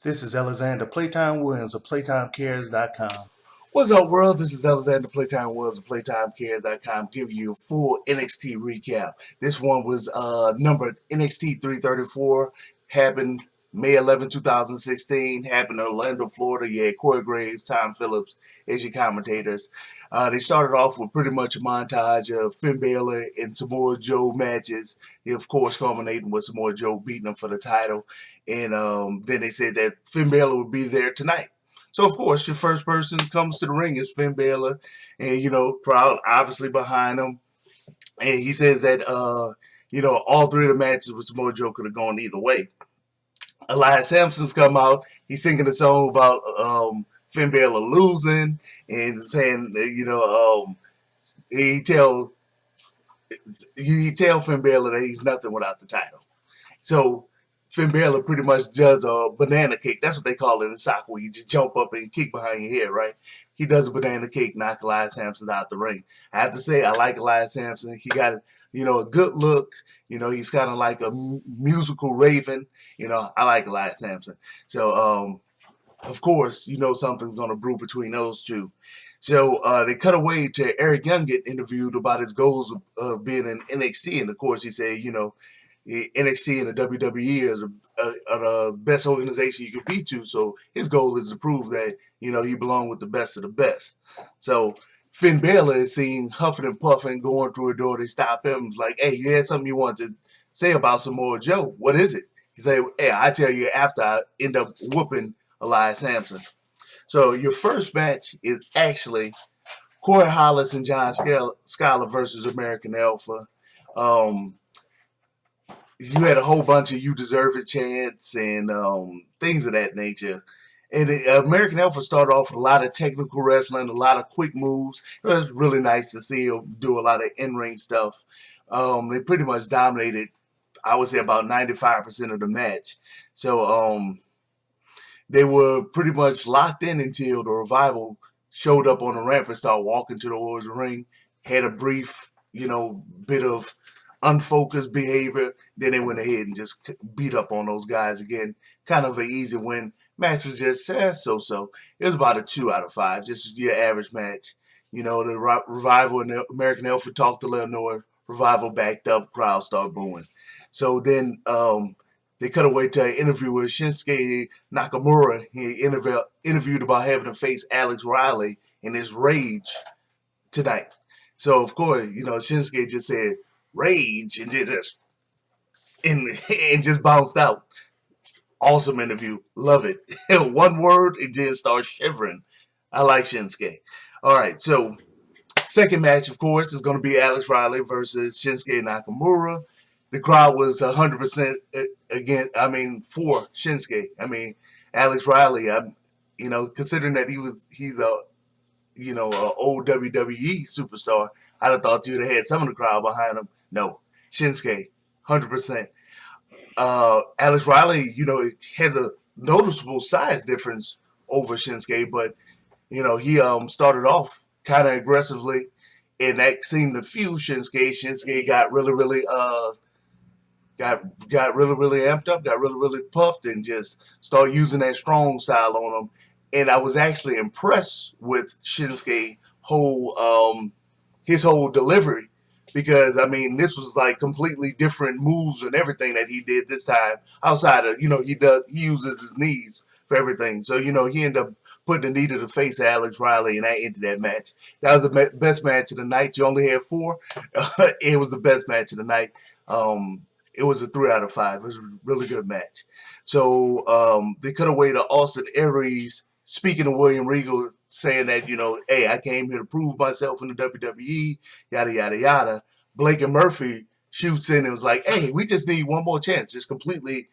This is Alexander Playtime Williams of PlayTimeCares.com. What's up, world? This is Alexander Playtime Williams of PlayTimeCares.com giving you a full NXT recap. This one was numbered NXT 334, happened May 11, 2016, happened in Orlando, Florida. You had Corey Graves, Tom Phillips as your commentators. They started off with pretty much a montage of Finn Balor and Samoa Joe matches, of course, culminating with Samoa Joe beating him for the title. And then they said that Finn Balor would be there tonight. So, of course, your first person comes to the ring is Finn Balor, and, crowd obviously behind him. And he says that, all three of the matches with Samoa Joe could have gone either way. Elias Sampson's come out. He's singing a song about Finn Balor losing and saying, he tell Finn Balor that he's nothing without the title. So Finn Balor pretty much does a banana kick. That's what they call it in soccer, where you just jump up and kick behind your head, right? He does a banana kick, knock Elias Sampson out the ring. I have to say, I like Elias Sampson. He got, a good look. He's kind of like a musical raven. I like Elias Sampson. So, of course, something's going to brew between those two. So they cut away to Eric Young getting interviewed about his goals of being in NXT. And, of course, he said, NXT and the WWE are the best organization you can be to. So his goal is to prove that, he belongs with the best of the best. So Finn Balor is seen huffing and puffing, going through a door. They stop him. It's like, hey, you had something you wanted to say about Samoa Joe. What is it? He said, hey, I tell you after I end up whooping Elias Sampson. So your first match is actually Corey Hollis and John Skyler versus American Alpha. You had a whole bunch of "you deserve it" chants and things of that nature. And American Alpha started off with a lot of technical wrestling, a lot of quick moves. It was really nice to see them do a lot of in-ring stuff. They pretty much dominated, I would say, about 95% of the match. So they were pretty much locked in until the Revival showed up on the ramp and started walking towards the ring. Had a brief, bit of unfocused behavior. Then they went ahead and just beat up on those guys again. Kind of an easy win. Match was just so-so. It was about a 2 out of 5, just your average match. The Revival and the American Alpha talked a little noise. Revival backed up, crowd started booing. So then they cut away to an interview with Shinsuke Nakamura. He interviewed about having to face Alex Riley in his rage tonight. So, of course, Shinsuke just said, rage, and just bounced out. Awesome interview. Love it. One word, it did start shivering. I like Shinsuke. All right, so second match, of course, is going to be Alex Riley versus Shinsuke Nakamura. The crowd was 100% for Shinsuke. Alex Riley, considering that he's a old WWE superstar, I'd have thought you'd have had some of the crowd behind him. No, Shinsuke, 100%. Alex Riley, has a noticeable size difference over Shinsuke, but he started off kind of aggressively, and that seemed to fuse Shinsuke. Shinsuke got really amped up, got really puffed, and just started using that strong style on him. And I was actually impressed with Shinsuke his whole delivery, because this was like completely different moves and everything that he did this time. Outside of he uses his knees for everything. So he ended up putting a knee to the face of Alex Riley, and that ended that match. That was the best match of the night. You only had 4. It was the best match of the night. It was a 3 out of 5. It was a really good match. So they cut away to Austin Aries speaking to William Regal, saying that, hey, I came here to prove myself in the WWE, yada, yada, yada. Blake and Murphy shoots in and was like, hey, we just need one more chance. Just completely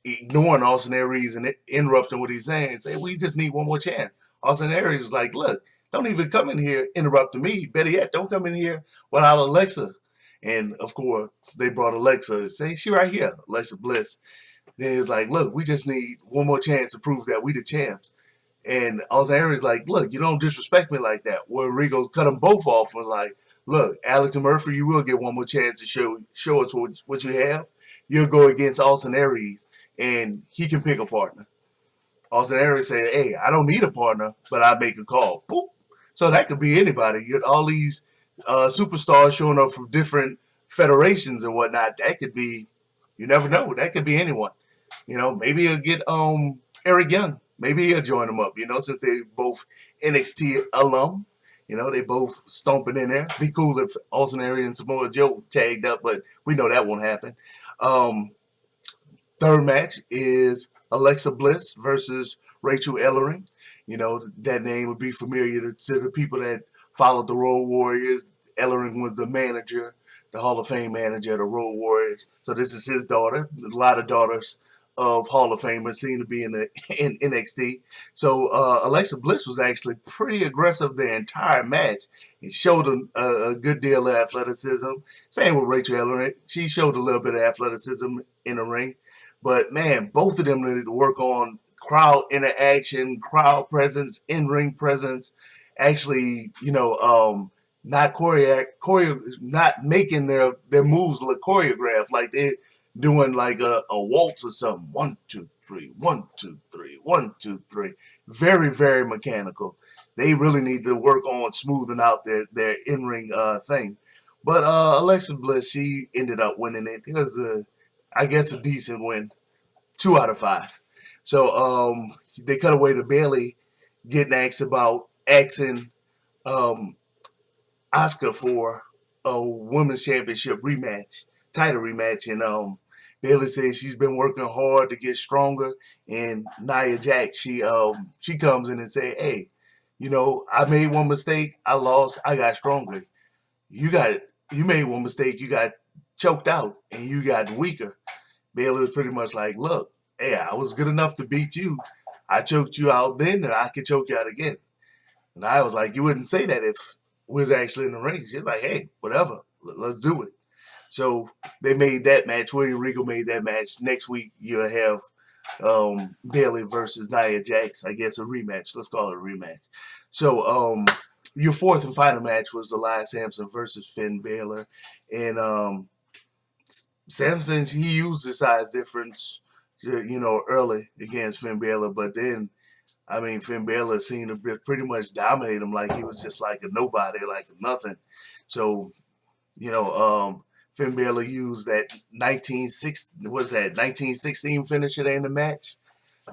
ignoring Austin Aries and interrupting what he's saying. Say, we just need one more chance. Austin Aries was like, look, don't even come in here interrupting me. Better yet, don't come in here without Alexa. And, of course, they brought Alexa. Say, she right here, Alexa Bliss. Then it's like, look, we just need one more chance to prove that we the champs. And Austin Aries like, look, you don't disrespect me like that. Where Regal cut them both off, was like, look, Alex and Murphy, you will get one more chance to show us what you have. You'll go against Austin Aries, and he can pick a partner. Austin Aries said, "Hey, I don't need a partner, but I make a call." Boop. So that could be anybody. You get all these superstars showing up from different federations and whatnot. That could be, you never know. That could be anyone. Maybe he'll get Eric Young. Maybe he'll join them up. Since they both NXT alum. They both stomping in there. Be cool if Austin Aries and Samoa Joe tagged up, but we know that won't happen. Um, Third match is Alexa Bliss versus Rachel Ellering. That name would be familiar to the people that followed the Road Warriors. Ellering was the manager, the Hall of Fame manager of the Road Warriors. So this is his daughter. A lot of daughters of Hall of Famers seem to be in NXT. So Alexa Bliss was actually pretty aggressive the entire match. It showed a good deal of athleticism. Same with Rachel Ellering. She showed a little bit of athleticism in the ring. But man, both of them needed to work on crowd interaction, crowd presence, in-ring presence. Actually, not making their moves look choreographed, like they doing like a waltz or something. 1, 2, 3, 1, 2, 3, 1, 2, 3. Very, very mechanical. They really need to work on smoothing out their in-ring thing. But Alexa Bliss, she ended up winning it. It was I guess a decent win. 2 out of 5. So they cut away to Bayley getting asked about asking Asuka for a women's championship rematch, title rematch, and Bayley says she's been working hard to get stronger. And Nia Jax, she comes in and say, "Hey, I made one mistake, I lost, I got stronger. You made one mistake, you got choked out, and you got weaker." Bayley was pretty much like, "Look, hey, I was good enough to beat you. I choked you out then, and I can choke you out again." And I was like, "You wouldn't say that if we was actually in the ring." She's like, "Hey, whatever, let's do it." So they made that match. William Regal made that match. Next week you'll have Bayley versus Nia Jax. I guess a rematch. Let's call it a rematch. So your fourth and final match was Elias Sampson versus Finn Balor, and Samson, he used the size difference, early against Finn Balor, but then, Finn Balor seemed to pretty much dominate him like he was just like a nobody, like a nothing. So, Finn Balor used that 1916 finisher in the match.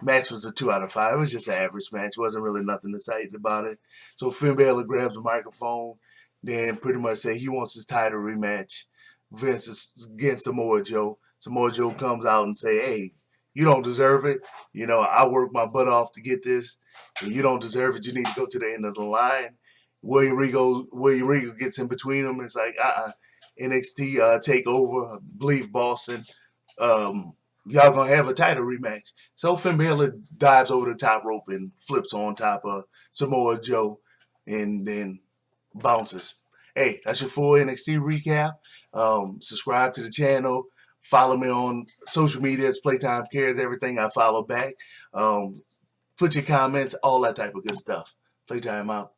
Match was a 2 out of 5. It was just an average match. It wasn't really nothing exciting about it. So Finn Balor grabbed the microphone, then pretty much said he wants his title rematch versus against Samoa Joe. Samoa Joe comes out and say, "Hey, you don't deserve it. I worked my butt off to get this, and you don't deserve it. You need to go to the end of the line." William Regal gets in between them. It's like, NXT take over. I believe Boston. Y'all gonna have a title rematch. So Finn Balor dives over the top rope and flips on top of Samoa Joe, and then bounces. Hey, that's your full NXT recap. Subscribe to the channel. Follow me on social media. It's Playtime Cares. Everything I follow back. Put your comments, all that type of good stuff. Playtime out.